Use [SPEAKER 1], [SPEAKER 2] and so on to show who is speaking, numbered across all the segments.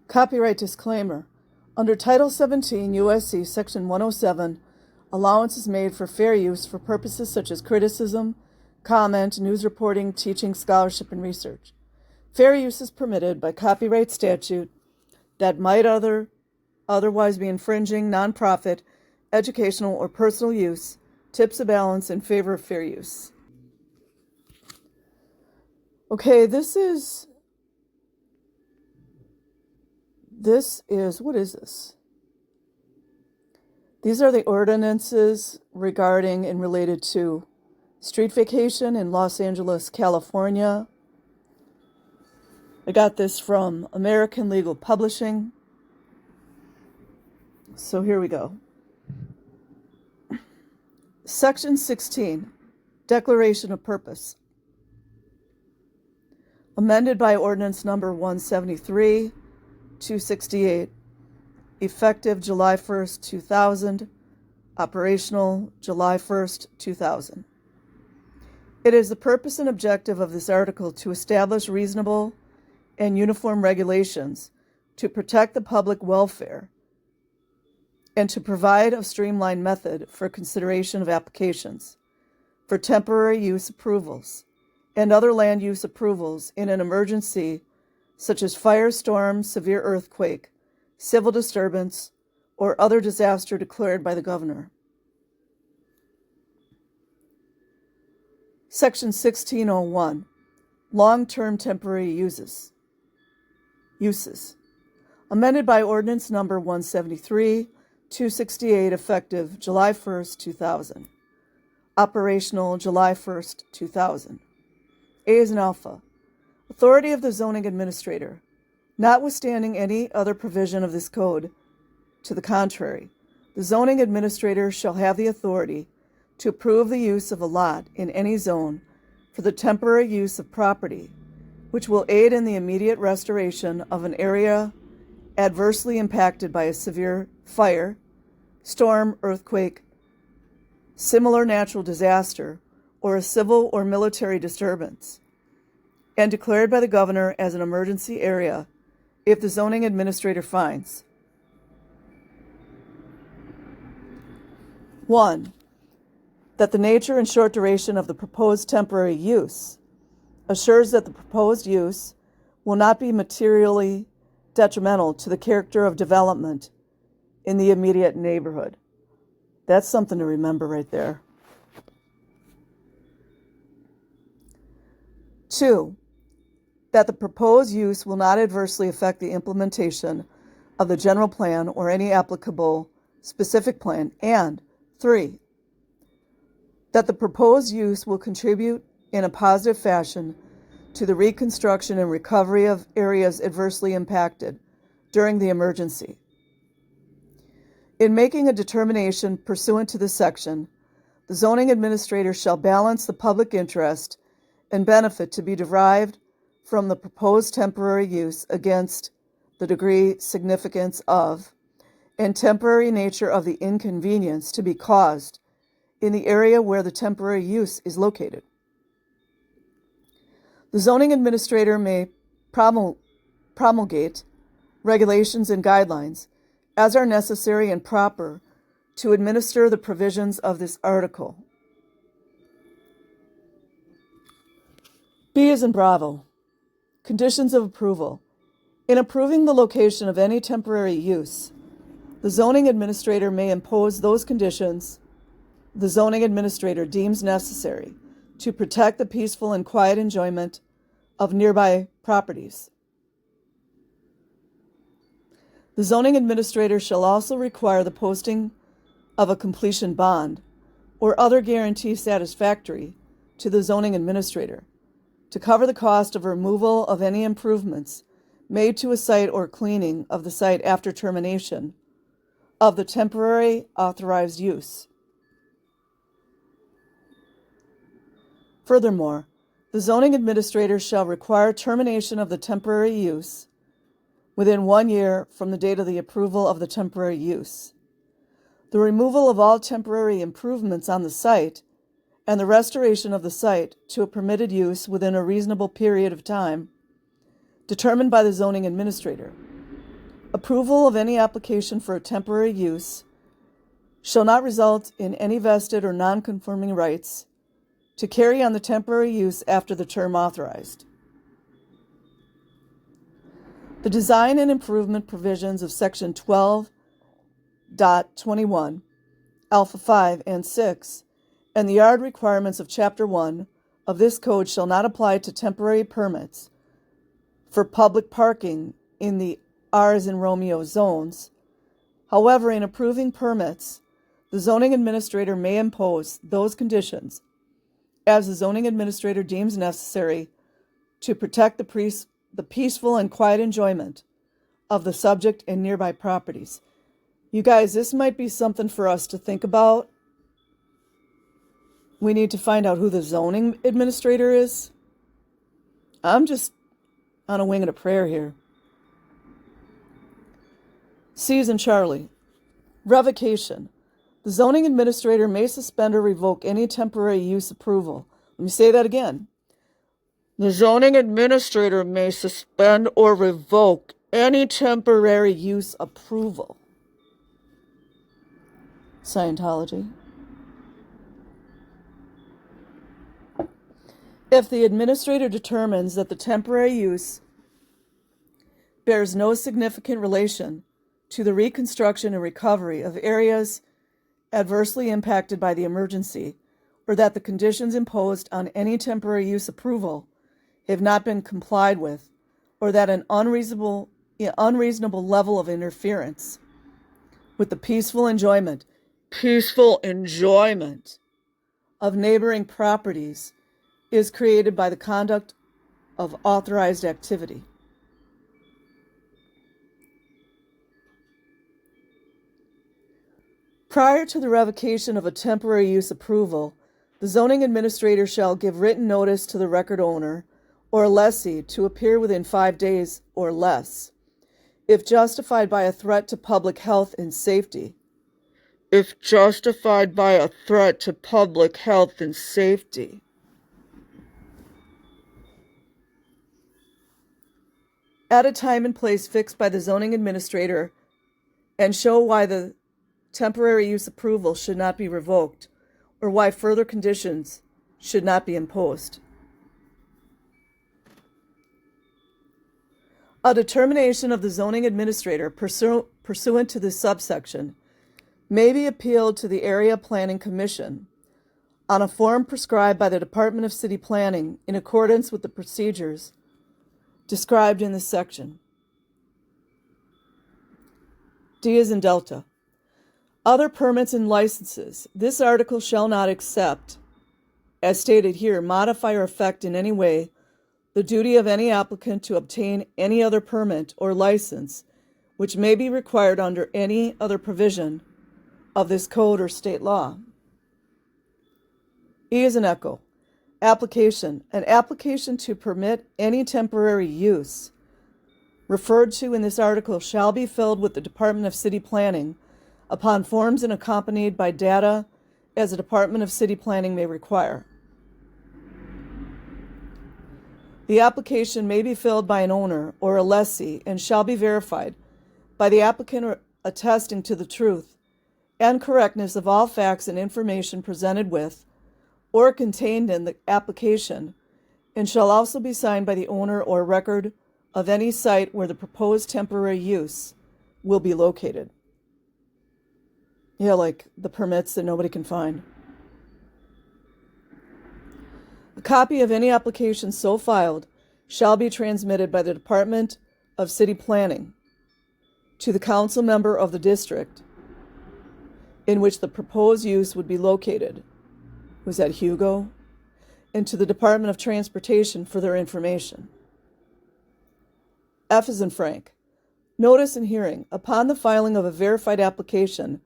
[SPEAKER 1] Copyright disclaimer. Under Title 17 U.S.C. Section 107, allowance is made for fair use for purposes such as criticism, comment, news reporting, teaching, scholarship, and research. Fair use is permitted by copyright statute that might otherwise be infringing nonprofit, educational, or personal use, tips a balance in favor of fair use. Okay, this is, what is this? These are the ordinances regarding and related to street vacation in Los Angeles, California. I got this from American Legal Publishing. So here we go. Section 16, Declaration of Purpose. Amended by Ordinance Number 173, 268, effective July 1st, 2000, operational July 1st, 2000. It is the purpose and objective of this article to establish reasonable and uniform regulations to protect the public welfare and to provide a streamlined method for consideration of applications for temporary use approvals and other land use approvals in an emergency such as fire, storm, severe earthquake, civil disturbance, or other disaster declared by the governor. Section 1601, Long-term temporary uses. Amended by Ordinance Number 173, 268, effective July 1st, 2000. Operational July 1st, 2000. A is an alpha. Authority of the zoning administrator. Notwithstanding any other provision of this code, to the contrary, the zoning administrator shall have the authority to approve the use of a lot in any zone for the temporary use of property, which will aid in the immediate restoration of an area adversely impacted by a severe fire, storm, earthquake, similar natural disaster, or a civil or military disturbance, and declared by the governor as an emergency area if the zoning administrator finds. 1. That the nature and short duration of the proposed temporary use assures that the proposed use will not be materially detrimental to the character of development in the immediate neighborhood. That's something to remember right there. 2. That the proposed use will not adversely affect the implementation of the general plan or any applicable specific plan. And 3. That the proposed use will contribute in a positive fashion to the reconstruction and recovery of areas adversely impacted during the emergency. In making a determination pursuant to this section, the zoning administrator shall balance the public interest and benefit to be derived from the proposed temporary use against the degree, significance of, and temporary nature of the inconvenience to be caused in the area where the temporary use is located. The zoning administrator may promulgate regulations and guidelines as are necessary and proper to administer the provisions of this article. B is in Bravo. Conditions of approval. In approving the location of any temporary use, the zoning administrator may impose those conditions the zoning administrator deems necessary to protect the peaceful and quiet enjoyment of nearby properties. The zoning administrator shall also require the posting of a completion bond or other guarantee satisfactory to the zoning administrator to cover the cost of removal of any improvements made to a site or cleaning of the site after termination of the temporary authorized use. Furthermore, the zoning administrator shall require termination of the temporary use within 1 year from the date of the approval of the temporary use. The removal of all temporary improvements on the site and the restoration of the site to a permitted use within a reasonable period of time determined by the zoning administrator Approval of any application for a temporary use shall not result in any vested or non-conforming rights to carry on the temporary use after the term authorized. The design and improvement provisions of Section 12.21, Alpha 5 and 6, and the yard requirements of Chapter 1 of this code shall not apply to temporary permits for public parking in the R as in Romeo zones. However, in approving permits, the zoning administrator may impose those conditions as the zoning administrator deems necessary to protect the peaceful and quiet enjoyment of the subject and nearby properties. You guys, this might be something for us to think about. We need to find out who the zoning administrator is. I'm just on a wing and a prayer here. C as in Charlie. Revocation. The zoning administrator may suspend or revoke any temporary use approval. Let me say that again. The zoning administrator may suspend or revoke any temporary use approval. Scientology. If the administrator determines that the temporary use bears no significant relation to the reconstruction and recovery of areas adversely impacted by the emergency, or that the conditions imposed on any temporary use approval have not been complied with, or that an unreasonable level of interference with the peaceful enjoyment of neighboring properties is created by the conduct of authorized activity. Prior to the revocation of a temporary use approval, the zoning administrator shall give written notice to the record owner or lessee to appear within 5 days or less, if justified by a threat to public health and safety. If justified by a threat to public health and safety. At a time and place fixed by the zoning administrator, and show why the temporary use approval should not be revoked, or why further conditions should not be imposed. A determination of the zoning administrator pursuant to this subsection may be appealed to the Area Planning Commission on a form prescribed by the Department of City Planning in accordance with the procedures described in this section. D as in Delta. Other permits and licenses. This article shall not accept, as stated here, modify or affect in any way the duty of any applicant to obtain any other permit or license which may be required under any other provision of this code or state law. E as in Echo. Application. An application to permit any temporary use referred to in this article shall be filled with the Department of City Planning upon forms and accompanied by data as the Department of City Planning may require. The application may be filled by an owner or a lessee and shall be verified by the applicant attesting to the truth and correctness of all facts and information presented with or contained in the application, and shall also be signed by the owner or record of any site where the proposed temporary use will be located. Yeah, like the permits that nobody can find. A copy of any application so filed shall be transmitted by the Department of City Planning to the council member of the district in which the proposed use would be located. Was that Hugo? And to the Department of Transportation for their information. F as in Frank. Notice and hearing. Upon the filing of a verified application,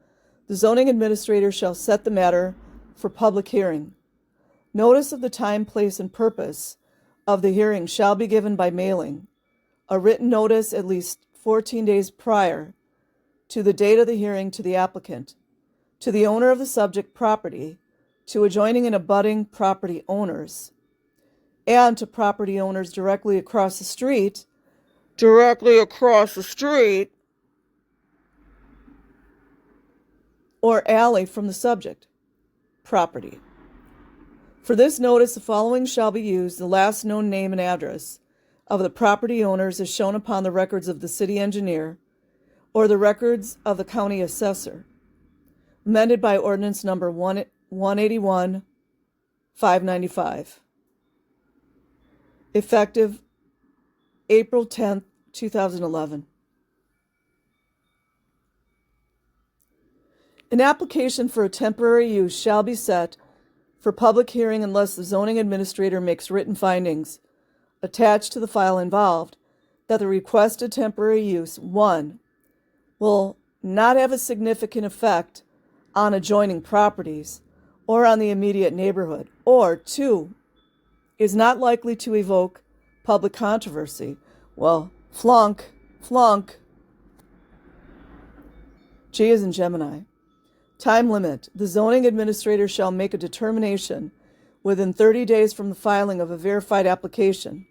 [SPEAKER 1] the zoning administrator shall set the matter for public hearing. Notice of the time, place, and purpose of the hearing shall be given by mailing. A written notice at least 14 days prior to the date of the hearing to the applicant, to the owner of the subject property, to adjoining and abutting property owners, and to property owners directly across the street or alley from the subject property. For this notice, the following shall be used: the last known name and address of the property owners as shown upon the records of the city engineer or the records of the county assessor, amended by ordinance number 181, 595. Effective April 10th, 2011. An application for a temporary use shall be set for public hearing unless the zoning administrator makes written findings attached to the file involved that the requested temporary use, 1, will not have a significant effect on adjoining properties or on the immediate neighborhood, or 2, is not likely to evoke public controversy. Well, flunk. G is in Gemini. Time limit. The zoning administrator shall make a determination within 30 days from the filing of a verified application.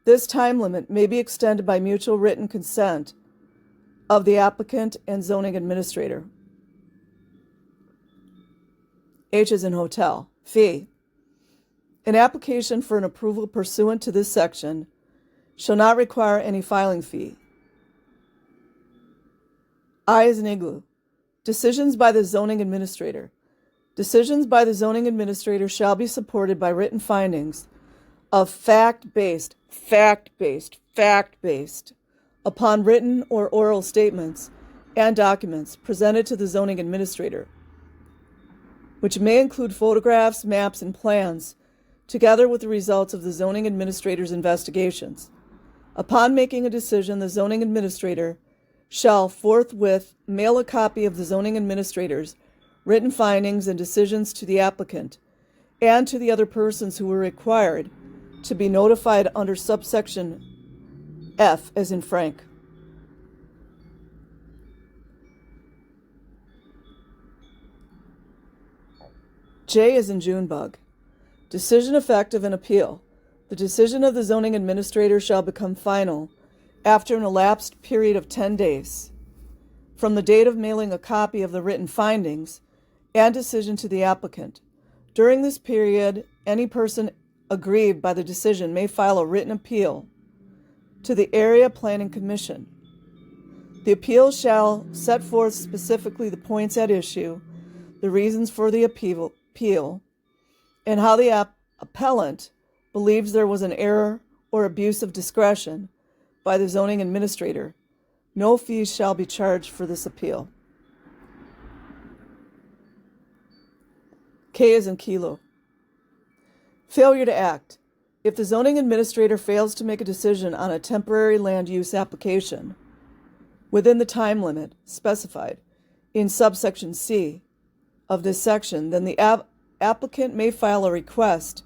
[SPEAKER 1] This time limit may be extended by mutual written consent of the applicant and zoning administrator. H is in hotel. Fee. An application for an approval pursuant to this section shall not require any filing fee. I is in igloo. Decisions by the zoning administrator. Decisions by the zoning administrator shall be supported by written findings of fact-based, upon written or oral statements and documents presented to the zoning administrator, which may include photographs, maps, and plans, together with the results of the zoning administrator's investigations. Upon making a decision, the zoning administrator shall forthwith mail a copy of the zoning administrator's written findings and decisions to the applicant and to the other persons who were required to be notified under subsection F, as in Frank. J is in Junebug. Decision effective and appeal. The decision of the zoning administrator shall become final after an elapsed period of 10 days from the date of mailing a copy of the written findings and decision to the applicant. During this period, any person aggrieved by the decision may file a written appeal to the Area Planning Commission. The appeal shall set forth specifically the points at issue, the reasons for the appeal, and how the appellant believes there was an error or abuse of discretion by the zoning administrator. No fees shall be charged for this appeal. K is in Kilo. Failure to act. If the zoning administrator fails to make a decision on a temporary land use application within the time limit specified in subsection C of this section, then the applicant may file a request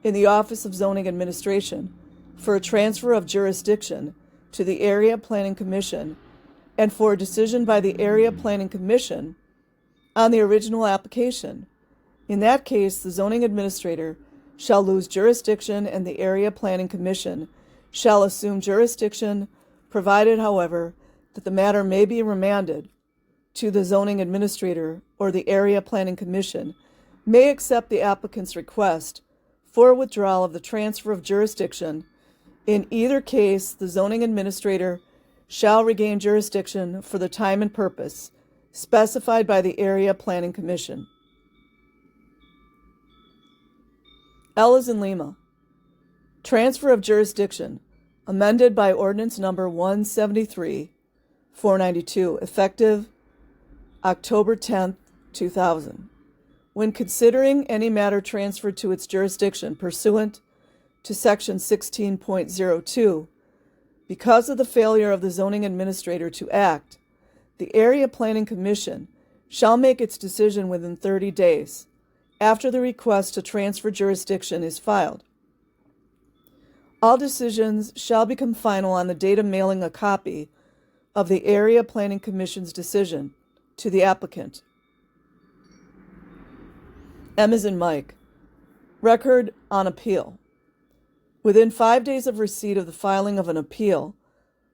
[SPEAKER 1] in the Office of Zoning Administration for a transfer of jurisdiction to the Area Planning Commission and for a decision by the Area Planning Commission on the original application. In that case, the zoning administrator shall lose jurisdiction and the Area Planning Commission shall assume jurisdiction, provided, however, that the matter may be remanded to the zoning administrator, or the Area Planning Commission may accept the applicant's request for withdrawal of the transfer of jurisdiction. In either case, the zoning administrator shall regain jurisdiction for the time and purpose specified by the Area Planning Commission. L is in Lima. Transfer of jurisdiction, amended by ordinance number 173-492, effective October 10th, 2000. When considering any matter transferred to its jurisdiction pursuant to section 16.02, because of the failure of the zoning administrator to act, the Area Planning Commission shall make its decision within 30 days after the request to transfer jurisdiction is filed. All decisions shall become final on the date of mailing a copy of the Area Planning Commission's decision to the applicant. M is in Mike. Record on appeal. Within 5 days of receipt of the filing of an appeal,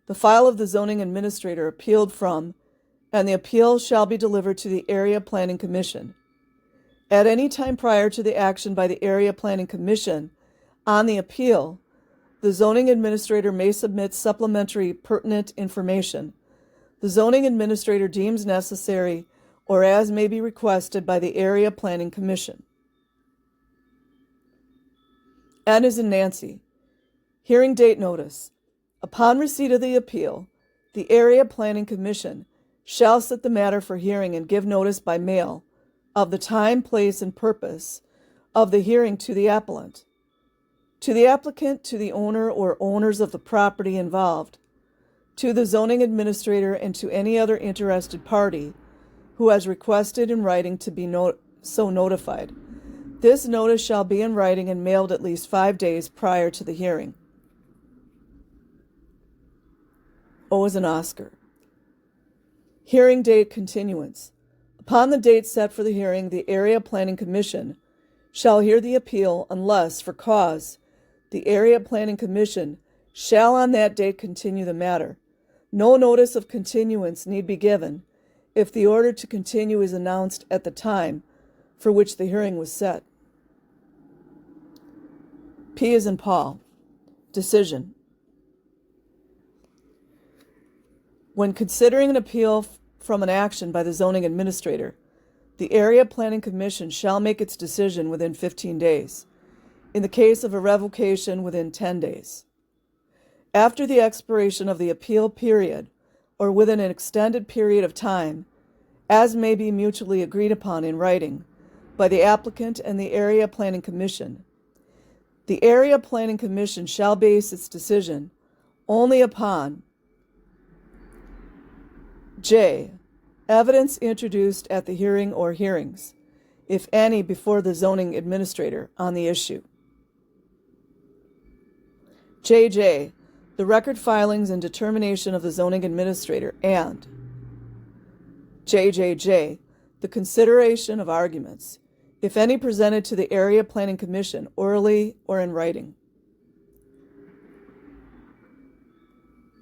[SPEAKER 1] the file of the zoning administrator appealed from and the appeal shall be delivered to the Area Planning Commission. At any time prior to the action by the Area Planning Commission on the appeal, the zoning administrator may submit supplementary pertinent information the zoning administrator deems necessary or as may be requested by the Area Planning Commission. N as in Nancy. Hearing date notice. Upon receipt of the appeal, the Area Planning Commission shall set the matter for hearing and give notice by mail of the time, place, and purpose of the hearing to the appellant, to the applicant, to the owner or owners of the property involved, to the zoning administrator, and to any other interested party who has requested in writing to be so notified. This notice shall be in writing and mailed at least 5 days prior to the hearing. O as in Oscar. Hearing date continuance. Upon the date set for the hearing, the Area Planning Commission shall hear the appeal unless, for cause, the Area Planning Commission shall on that date continue the matter. No notice of continuance need be given if the order to continue is announced at the time for which the hearing was set. P as in Paul. Decision. When considering an appeal from an action by the zoning administrator, the Area Planning Commission shall make its decision within 15 days. In the case of a revocation, within 10 days. After the expiration of the appeal period, or within an extended period of time, as may be mutually agreed upon in writing by the applicant and the Area Planning Commission, the Area Planning Commission shall base its decision only upon J. Evidence introduced at the hearing or hearings, if any, before the zoning administrator on the issue. JJ. The record filings and determination of the zoning administrator, and JJJ. The consideration of arguments, if any, presented to the Area Planning Commission orally or in writing.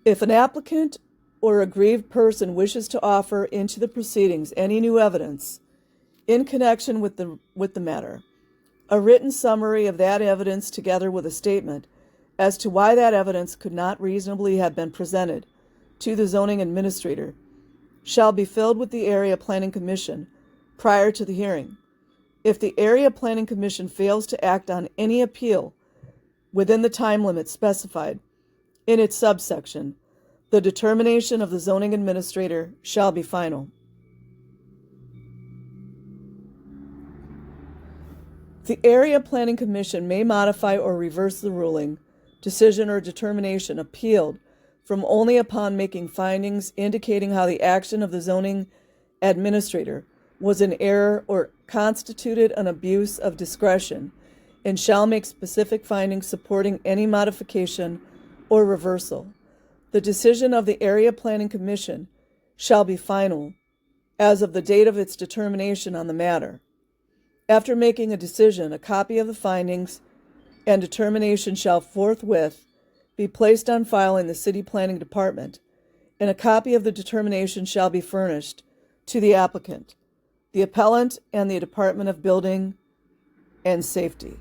[SPEAKER 1] If an applicant or aggrieved person wishes to offer into the proceedings any new evidence in connection with the matter, a written summary of that evidence together with a statement as to why that evidence could not reasonably have been presented to the zoning administrator shall be filled with the Area Planning Commission prior to the hearing. If the Area Planning Commission fails to act on any appeal within the time limit specified in its subsection, the determination of the zoning administrator shall be final. The Area Planning Commission may modify or reverse the ruling, decision, or determination appealed from only upon making findings indicating how the action of the zoning administrator was in error or constituted an abuse of discretion, and shall make specific findings supporting any modification or reversal. The decision of the Area Planning Commission shall be final as of the date of its determination on the matter. After making a decision, a copy of the findings and determination shall forthwith be placed on file in the City Planning Department, and a copy of the determination shall be furnished to the applicant, the appellant, and the Department of Building and Safety.